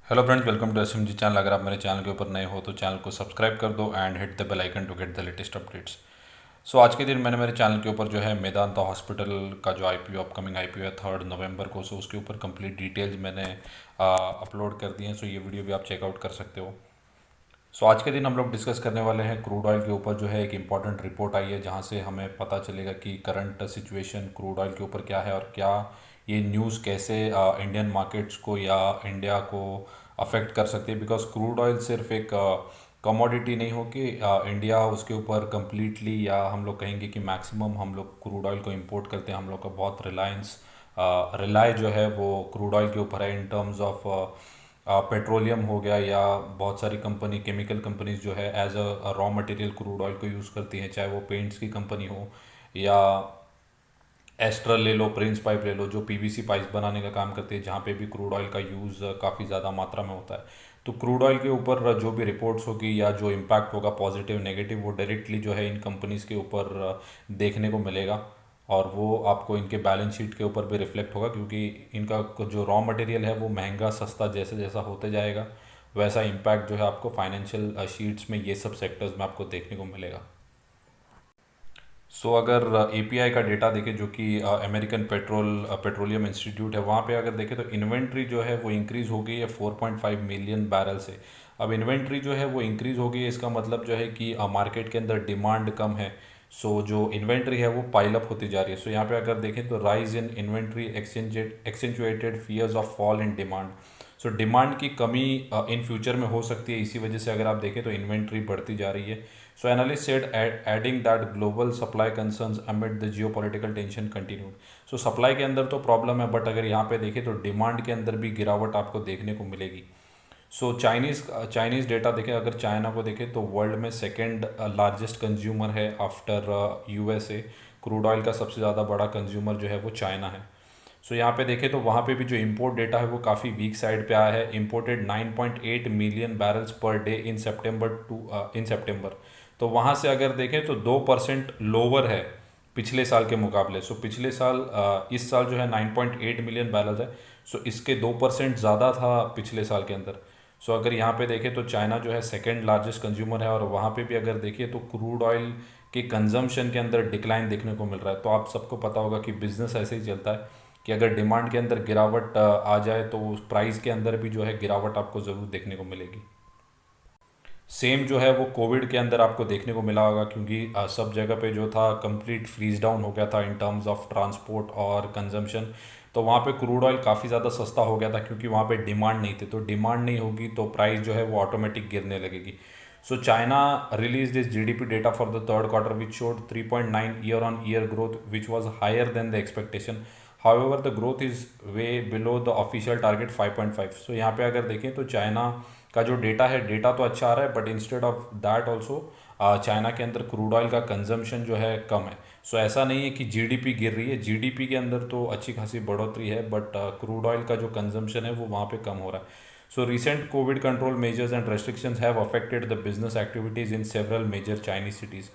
Hello friends, welcome to SMG channel. अगर आप मेरे चैनल के ऊपर नए हो तो चैनल को सब्सक्राइब कर दो and hit the bell icon to get the latest updates. So आज के दिन मैंने मेरे चैनल के ऊपर जो है मेदांता हॉस्पिटल का जो आईपीओ अपकमिंग आईपीओ है 3 नवंबर को, सो उसके ऊपर कंप्लीट डिटेल्स मैंने अपलोड कर दी हैं। सो ये वीडियो भी आप चेकआउट कर सकते हो। सो आज के दिन हम लोग डिस्कस करने वाले हैं क्रूड ऑयल के ऊपर। जो है एक इम्पॉर्टेंट रिपोर्ट आई है जहाँ से हमें पता चलेगा कि करंट सिचुएशन क्रूड ऑयल के ऊपर क्या है और क्या ये न्यूज़ कैसे इंडियन मार्केट्स को या इंडिया को अफेक्ट कर सकती है। बिकॉज क्रूड ऑयल सिर्फ एक कमोडिटी नहीं हो कि इंडिया उसके ऊपर कम्प्लीटली, या हम लोग कहेंगे कि मैक्सिमम हम लोग क्रूड ऑयल को इंपोर्ट करते हैं। हम लोग का बहुत रिलाय जो है वो क्रूड ऑयल के ऊपर है इन टर्म्स ऑफ पेट्रोलियम हो गया, या बहुत सारी कंपनी केमिकल कंपनीज जो है as a raw material crude oil को यूज़ करती हैं। चाहे वो पेंट्स की कंपनी हो या एस्ट्रल ले लो, प्रिंस पाइप ले लो, जो पीवीसी पाइप बनाने का काम करती है, जहाँ पे भी क्रूड ऑयल का यूज़ काफ़ी ज़्यादा मात्रा में होता है। तो क्रूड ऑयल के ऊपर जो भी रिपोर्ट्स होगी या जो इम्पैक्ट होगा पॉजिटिव नेगेटिव, वो डायरेक्टली जो है इन कंपनीज़ के ऊपर देखने को मिलेगा। और वो आपको इनके बैलेंस शीट के ऊपर भी रिफ्लेक्ट होगा, क्योंकि इनका जो रॉ मटेरियल है वो महंगा सस्ता जैसे जैसा होते जाएगा, वैसा इम्पैक्ट जो है आपको फाइनेंशियल शीट्स में ये सब सेक्टर्स में आपको देखने को मिलेगा। अगर एपीआई का डेटा देखें, जो कि अमेरिकन पेट्रोलियम इंस्टीट्यूट है, वहाँ पे अगर देखें तो इन्वेंट्री जो है वो इंक्रीज़ हो गई है 4.5 मिलियन बैरल से। अब इन्वेंट्री जो है वो इंक्रीज़ हो गई है, इसका मतलब जो है कि मार्केट के अंदर डिमांड कम है। जो इन्वेंट्री है वो पाइल अप होती जा रही है। यहाँ पे अगर देखें तो rise in inventory accentuated fears of fall in demand. Demand की कमी इन फ्यूचर में हो सकती है, इसी वजह से अगर आप देखें तो इन्वेंट्री बढ़ती जा रही है। Analyst said adding that global supply concerns amid the geopolitical tension continued. Supply के अंदर तो प्रॉब्लम है, बट अगर यहाँ पे देखें तो डिमांड के अंदर भी गिरावट आपको देखने को मिलेगी। चाइनीज़ डेटा देखें, अगर चाइना को देखें तो वर्ल्ड में सेकेंड लार्जेस्ट कंज्यूमर है आफ्टर यूएसए। क्रूड ऑयल का सबसे ज़्यादा बड़ा कंज्यूमर जो है वो चाइना है। यहाँ पे देखें तो वहाँ पे भी जो इंपोर्ट डेटा है वो काफ़ी वीक साइड पे आया है। Imported 9.8 million barrels per day in September. तो वहाँ से अगर देखें तो 2% लोअर है पिछले साल के मुकाबले। पिछले साल इस साल जो है 9.8 मिलियन बैरल्स है। इसके 2% ज़्यादा था पिछले साल के अंदर। अगर यहाँ पे देखें तो चाइना जो है सेकेंड लार्जेस्ट कंज्यूमर है, और वहाँ पे भी अगर देखिए तो क्रूड ऑयल के कंजम्पशन के अंदर डिक्लाइन देखने को मिल रहा है। तो आप सबको पता होगा कि बिजनेस ऐसे ही चलता है कि अगर डिमांड के अंदर गिरावट आ जाए तो उस प्राइस के अंदर भी जो है गिरावट आपको ज़रूर देखने को मिलेगी। सेम जो है वो कोविड के अंदर आपको देखने को मिला होगा, क्योंकि सब जगह पे जो था कंप्लीट फ्रीज डाउन हो गया था इन टर्म्स ऑफ ट्रांसपोर्ट और कंजम्पशन। तो वहाँ पे क्रूड ऑयल काफ़ी ज़्यादा सस्ता हो गया था, क्योंकि वहाँ पे डिमांड नहीं थी। तो डिमांड नहीं होगी तो प्राइस जो है वो ऑटोमेटिक गिरने लगेगी। China release this GDP data for the third quarter which showed 3.9 year on year growth, which was higher than the expectation. However the growth is way below the official target 5.5। यहाँ पे अगर देखें तो China का जो data है, data तो अच्छा आ रहा है, but instead of that also China के अंदर क्रूड ऑयल का कंजम्पशन जो है कम है। ऐसा नहीं है कि जीडीपी गिर रही है, जीडीपी के अंदर तो अच्छी खासी बढ़ोतरी है, बट क्रूड ऑयल का जो कंजम्पशन है वो वहाँ पे कम हो रहा है। Recent covid control measures and restrictions have affected the business activities in several major Chinese cities.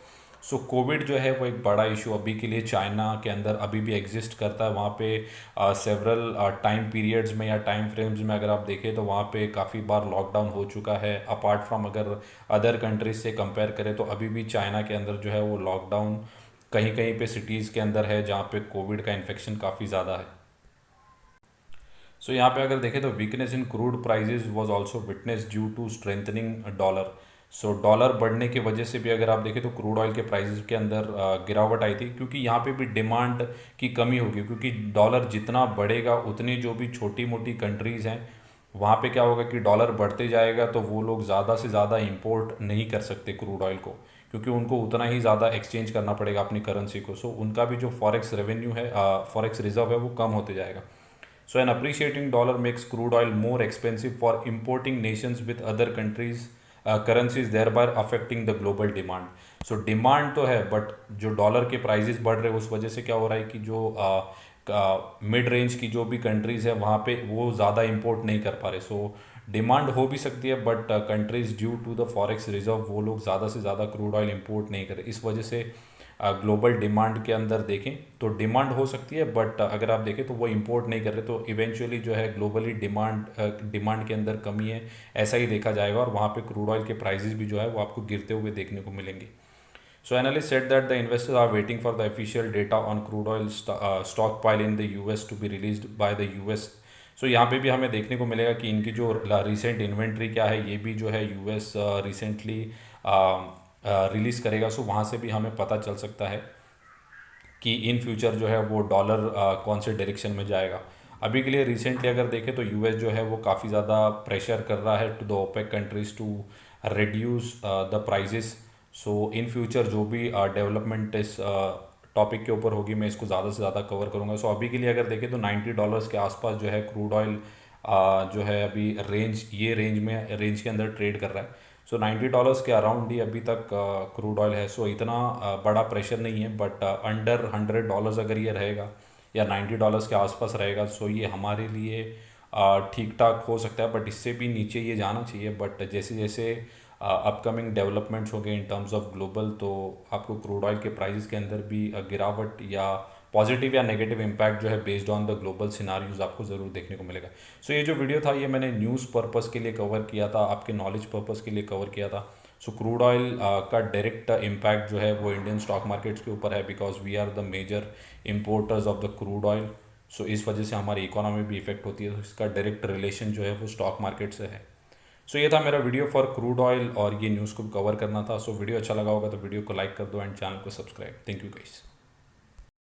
Covid जो है वो एक बड़ा इशू अभी के लिए चाइना के अंदर अभी भी एग्जिस्ट करता है। वहाँ पे सेवरल टाइम पीरियड्स में या टाइम फ्रेम्स में अगर आप देखें तो वहाँ पे काफ़ी बार लॉकडाउन हो चुका है। अपार्ट फ्रॉम अगर अदर कंट्रीज से कंपेयर करें तो अभी भी चाइना के अंदर जो है वो लॉकडाउन कहीं कहीं पे सिटीज़ के अंदर है जहाँ पे कोविड का इन्फेक्शन काफ़ी ज़्यादा है। यहाँ पे अगर देखें तो weakness in crude prices was also witness due to strengthening dollar. Dollar बढ़ने की वजह से भी अगर आप देखें तो क्रूड ऑयल के प्राइजेस के अंदर गिरावट आई थी, क्योंकि यहाँ पे भी डिमांड की कमी होगी। क्योंकि डॉलर जितना बढ़ेगा उतनी जो भी छोटी मोटी कंट्रीज़ हैं वहाँ पे क्या होगा कि डॉलर बढ़ते जाएगा, तो वो लोग ज़्यादा से ज़्यादा इंपोर्ट नहीं कर सकते क्रूड ऑयल को, क्योंकि उनको उतना ही ज़्यादा एक्सचेंज करना पड़ेगा अपनी करेंसी को। उनका भी जो फॉरेक्स रेवेन्यू है, फॉरेक्स रिजर्व है, वो कम होते जाएगा। An appreciating dollar makes crude oil more expensive for importing nations with other countries currencies, thereby affecting the global demand. Demand तो है, बट जो डॉलर के प्राइजेस बढ़ रहे हैं उस वजह से क्या हो रहा है कि जो मिड रेंज की जो भी कंट्रीज़ है वहाँ पे वो ज़्यादा इंपोर्ट नहीं कर पा रहे। डिमांड हो भी सकती है, but countries due to the forex reserve वो लोग ज़्यादा से ज़्यादा क्रूड ऑयल इंपोर्ट नहीं कर रहे। इस वजह से ग्लोबल डिमांड के अंदर देखें तो डिमांड हो सकती है, बट अगर आप देखें तो वो इंपोर्ट नहीं कर रहे, तो इवेंचुअली जो है ग्लोबली डिमांड के अंदर कमी है, ऐसा ही देखा जाएगा, और वहाँ पे क्रूड ऑयल के प्राइसेस भी जो है वो आपको गिरते हुए देखने को मिलेंगे। So analysts said that the investors are waiting for the official data on crude oil stockpile in the US to be released by the US. So यहाँ पे भी हमें देखने को मिलेगा कि इनकी जो रिसेंट इन्वेंट्री क्या है, ये भी जो है यूएस रिसेंटली रिलीज़ करेगा। सो वहाँ से भी हमें पता चल सकता है कि इन फ्यूचर जो है वो डॉलर कौन से डायरेक्शन में जाएगा। अभी के लिए रिसेंटली अगर देखें तो यूएस जो है वो काफ़ी ज़्यादा प्रेशर कर रहा है to the OPEC countries to reduce the prices. So in future जो भी डेवलपमेंट इस टॉपिक के ऊपर होगी, मैं इसको ज़्यादा से ज़्यादा कवर करूँगा। सो अभी के लिए अगर देखें तो $90 के आसपास जो है क्रूड ऑयल जो है अभी रेंज के अंदर ट्रेड कर रहा है। सो $90 के अराउंड ही अभी तक क्रूड ऑयल है। सो इतना बड़ा प्रेशर नहीं है, बट अंडर $100 अगर ये रहेगा या $90 के आसपास रहेगा, सो ये हमारे लिए ठीक ठाक हो सकता है, बट इससे भी नीचे ये जाना चाहिए। बट जैसे जैसे अपकमिंग डेवलपमेंट्स हो गए इन टर्म्स ऑफ ग्लोबल, तो आपको क्रूड ऑयल के प्राइसेस के अंदर भी गिरावट या पॉजिटिव या नेगेटिव इम्पैक्ट जो है based on the global scenarios आपको ज़रूर देखने को मिलेगा। सो ये जो वीडियो था ये मैंने न्यूज़ पर्पज़ के लिए कवर किया था, आपके नॉलेज पर्पज़ के लिए कवर किया था। सो क्रूड ऑयल का डायरेक्ट इम्पैक्ट जो है वो इंडियन स्टॉक मार्केट्स के ऊपर है, because we are the major importers of the crude oil. So इस वजह से हमारी इकोनॉमी भी इफेक्ट होती है, तो इसका डायरेक्ट रिलेशन जो है वो स्टॉक मार्केट से है। सो ये था मेरा वीडियो फॉर क्रूड ऑयल, और ये न्यूज़ को कवर करना था। सो वीडियो अच्छा लगा होगा तो वीडियो को लाइक कर दो एंड चैनल को सब्सक्राइब। Thank you guys.